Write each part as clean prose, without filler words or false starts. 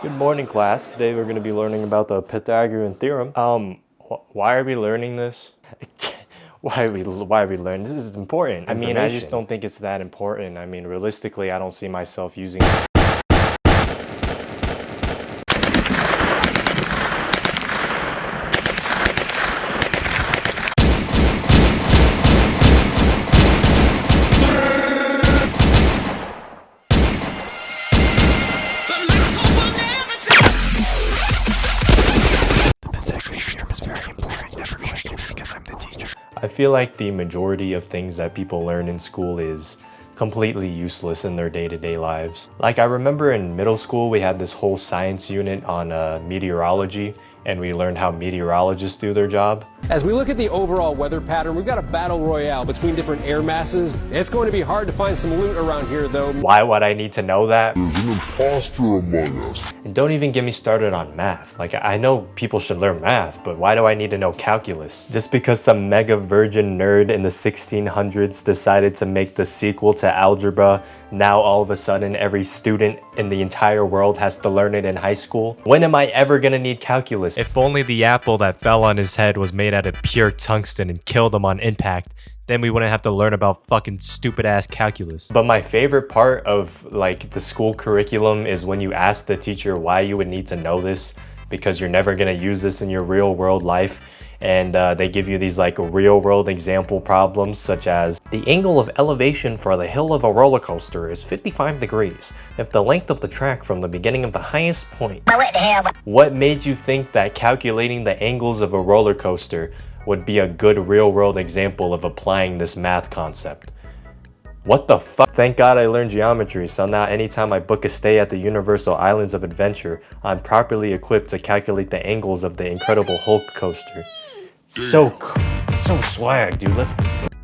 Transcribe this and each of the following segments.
Good morning, class. Today we're going to be learning about the Pythagorean theorem. Why are we learning this? Why are we learning? This is important. I mean, I just don't think it's that important. I mean, realistically, I don't see myself using it. I feel like the majority of things that people learn in school is completely useless in their day-to-day lives. Like I remember in middle school we had this whole science unit on meteorology, and we learned how meteorologists do their job. As we look at the overall weather pattern, we've got a battle royale between different air masses. It's going to be hard to find some loot around here, though. Why would I need to know that? There's an imposter among us. And don't even get me started on math. Like, I know people should learn math, but why do I need to know calculus? Just because some mega virgin nerd in the 1600s decided to make the sequel to algebra, now all of a sudden every student in the entire world has to learn it in high school? When am I ever gonna need calculus? If only the apple that fell on his head was made out of pure tungsten and killed him on impact, then we wouldn't have to learn about fucking stupid ass calculus. But my favorite part of like the school curriculum is when you ask the teacher why you would need to know this, because you're never gonna use this in your real world life. And they give you these like real world example problems such as the angle of elevation for the hill of a roller coaster is 55 degrees if the length of the track from the beginning of the highest point. What made you think that calculating the angles of a roller coaster would be a good real world example of applying this math concept? What the fuck? Thank God I learned geometry, so now anytime I book a stay at the Universal Islands of Adventure, I'm properly equipped to calculate the angles of the Incredible Hulk coaster. So swag, dude.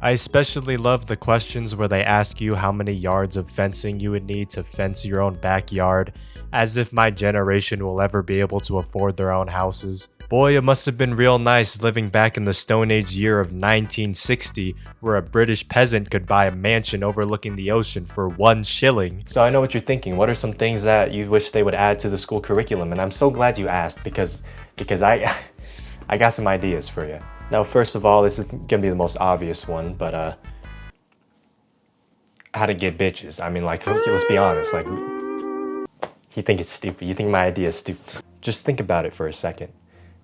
I especially love the questions where they ask you how many yards of fencing you would need to fence your own backyard, as if my generation will ever be able to afford their own houses. Boy, it must have been real nice living back in the Stone Age year of 1960, where a British peasant could buy a mansion overlooking the ocean for 1 shilling. So I know what you're thinking. What are some things that you wish they would add to the school curriculum? And I'm so glad you asked, because I got some ideas for you. Now, first of all, this is gonna be the most obvious one, but how to get bitches. I mean, like, let's be honest. Like, you think it's stupid. You think my idea is stupid. Just think about it for a second.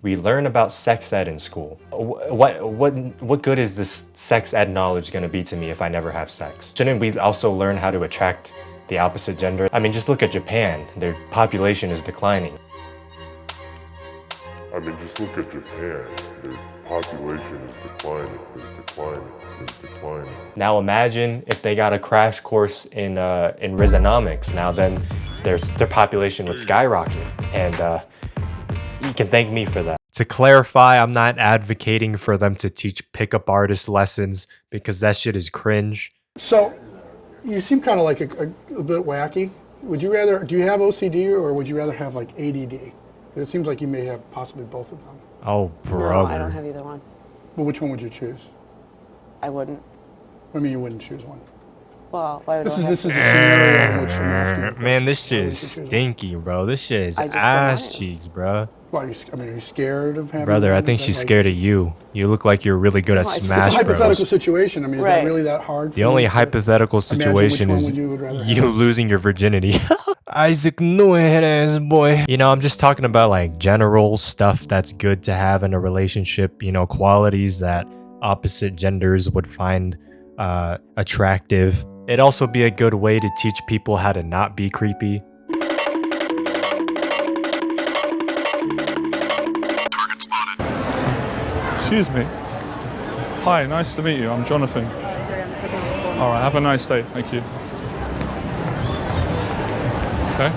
We learn about sex ed in school. What good is this sex ed knowledge gonna be to me if I never have sex? Shouldn't we also learn how to attract the opposite gender? I mean, just look at Japan. Their population is declining. I mean, just look at Japan. Their population is declining, is declining. Now imagine if they got a crash course in Risonomics. Now then, their population would skyrocket, and you can thank me for that. To clarify, I'm not advocating for them to teach pickup artist lessons, because that shit is cringe. So, you seem kind of like a bit wacky. Would you rather, do you have OCD or would you rather have like ADD? It seems like you may have possibly both of them. Oh, brother. No, I don't have either one. Well, which one would you choose? I wouldn't. I mean, you wouldn't choose one. Well, why would This I is have a scenario in which I'm asking. Man, this shit is stinky, bro. This shit is I just don't ass want it. cheeks, bro. Well, are you scared of having Brother, I one? think Is she's that, like- scared of you. You look like you're really good at No, it's just a It's a Smash hypothetical Bros. situation. I mean, is Right. that really that hard? The only hypothetical situation is one you would rather you have. losing your virginity. Isaac Newhead ass boy. You know, I'm just talking about like general stuff that's good to have in a relationship, you know, qualities that opposite genders would find attractive. It'd also be a good way to teach people how to not be creepy. Excuse me. Hi, nice to meet you. I'm Jonathan. Sorry, I'm taking my phone. All right, have a nice day. Thank you. Okay.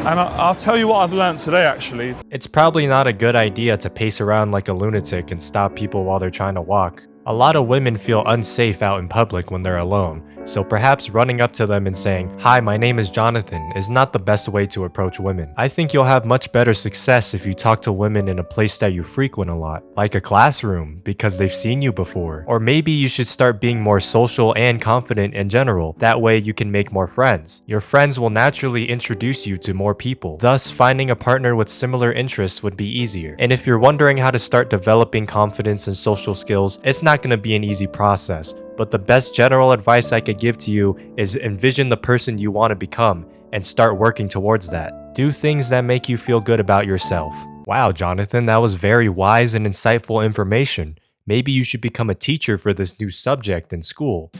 And I'll tell you what I've learned today, actually. It's probably not a good idea to pace around like a lunatic and stop people while they're trying to walk. A lot of women feel unsafe out in public when they're alone, so perhaps running up to them and saying, "Hi, my name is Jonathan," is not the best way to approach women. I think you'll have much better success if you talk to women in a place that you frequent a lot, like a classroom, because they've seen you before. Or maybe you should start being more social and confident in general, that way you can make more friends. Your friends will naturally introduce you to more people, thus finding a partner with similar interests would be easier. And if you're wondering how to start developing confidence and social skills, it's not going to be an easy process. But the best general advice I could give to you is envision the person you want to become and start working towards that. Do things that make you feel good about yourself. Wow, Jonathan, that was very wise and insightful information. Maybe you should become a teacher for this new subject in school.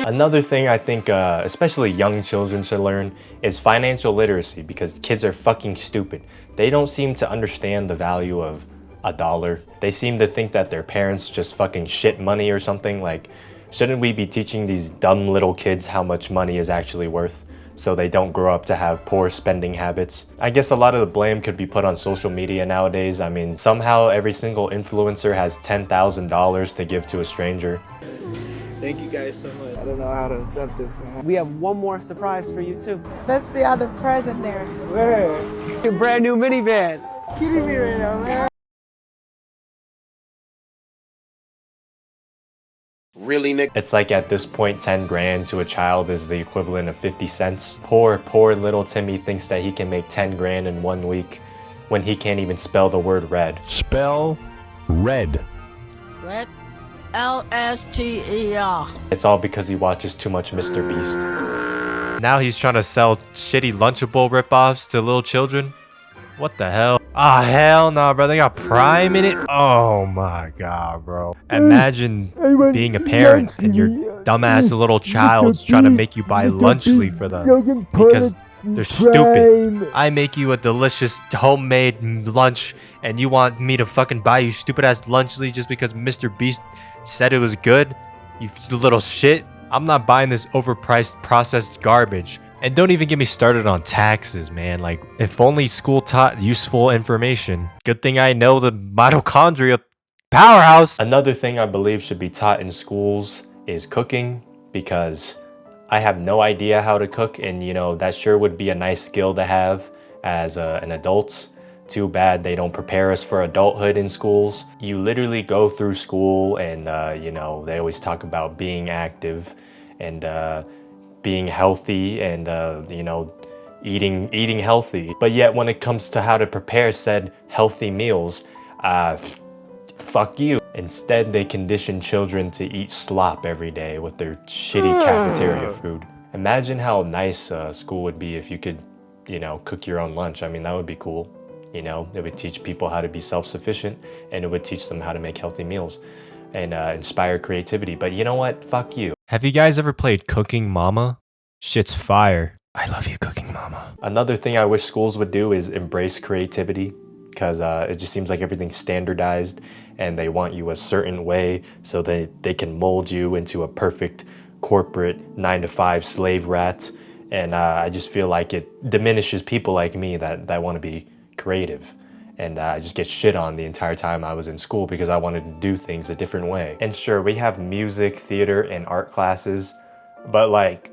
Another thing I think especially young children should learn is financial literacy, because kids are fucking stupid. They don't seem to understand the value of a dollar. They seem to think that their parents just fucking shit money or something. Like, shouldn't we be teaching these dumb little kids how much money is actually worth so they don't grow up to have poor spending habits? I guess a lot of the blame could be put on social media nowadays. I mean, somehow every single influencer has $10,000 to give to a stranger. Thank you guys so much. I don't know how to accept this, man. We have one more surprise for you too. That's the other present there. Where? Your brand new minivan. Kidding me right now, man. Really, Nick? It's like at this point 10 grand to a child is the equivalent of 50 cents. Poor little Timmy thinks that he can make 10 grand in 1 week when he can't even spell the word red. Spell red. Red? L-S-T-E-R. It's all because he watches too much Mr. Beast. Now he's trying to sell shitty Lunchable ripoffs to little children? What the hell? Ah, hell no, bro. They got Prime in it? Oh my god, bro. Imagine being a parent and your dumbass little child's trying to make you buy Lunchly for them because they're stupid. I make you a delicious homemade lunch and you want me to fucking buy you stupid ass Lunchly just because Mr. Beast said it was good? You little shit. I'm not buying this overpriced processed garbage. And don't even get me started on taxes, man. Like, if only school taught useful information. Good thing I know the mitochondria powerhouse. Another thing I believe should be taught in schools is cooking, because I have no idea how to cook, and you know, that sure would be a nice skill to have as an adult. Too bad they don't prepare us for adulthood in schools. You literally go through school and, you know, they always talk about being active and, being healthy and you know, eating healthy, but yet when it comes to how to prepare said healthy meals, fuck you. Instead, they condition children to eat slop every day with their shitty cafeteria food. Imagine how nice school would be if you could, you know, cook your own lunch. I mean, that would be cool. You know, it would teach people how to be self-sufficient, and it would teach them how to make healthy meals and inspire creativity. But you know what? Fuck you. Have you guys ever played Cooking Mama? Shit's fire. I love you, Cooking Mama. Another thing I wish schools would do is embrace creativity, because it just seems like everything's standardized and they want you a certain way so they can mold you into a perfect corporate 9-to-5 slave rat. And I just feel like it diminishes people like me that want to be creative. And I just get shit on the entire time I was in school because I wanted to do things a different way. And sure, we have music, theater, and art classes, but like,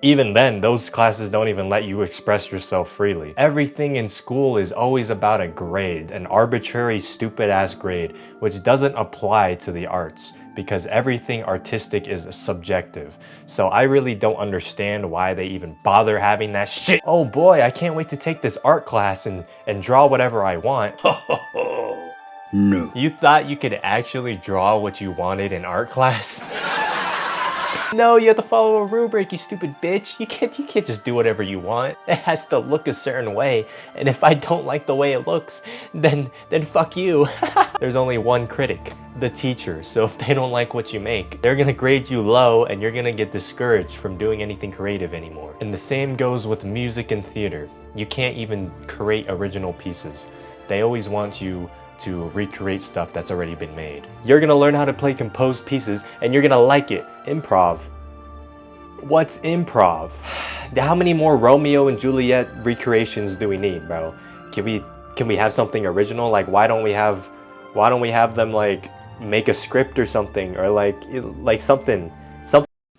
even then, those classes don't even let you express yourself freely. Everything in school is always about a grade, an arbitrary, stupid-ass grade, which doesn't apply to the arts, because everything artistic is subjective. So I really don't understand why they even bother having that shit. Oh boy, I can't wait to take this art class and draw whatever I want. No. You thought you could actually draw what you wanted in art class? No, you have to follow a rubric, you stupid bitch. You can't just do whatever you want. It has to look a certain way, and if I don't like the way it looks, then fuck you. There's only one critic, the teacher. So if they don't like what you make, they're gonna grade you low, and you're gonna get discouraged from doing anything creative anymore. And the same goes with music and theater. You can't even create original pieces. They always want you to recreate stuff that's already been made. You're gonna learn how to play composed pieces and you're gonna like it. Improv. What's improv? How many more Romeo and Juliet recreations do we need, bro? Can we have something original? Like, why don't we have Why don't we have them like make a script or something, or like something.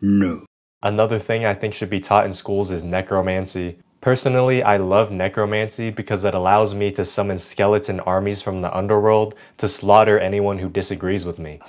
No. Another thing I think should be taught in schools is necromancy. Personally, I love necromancy because it allows me to summon skeleton armies from the underworld to slaughter anyone who disagrees with me.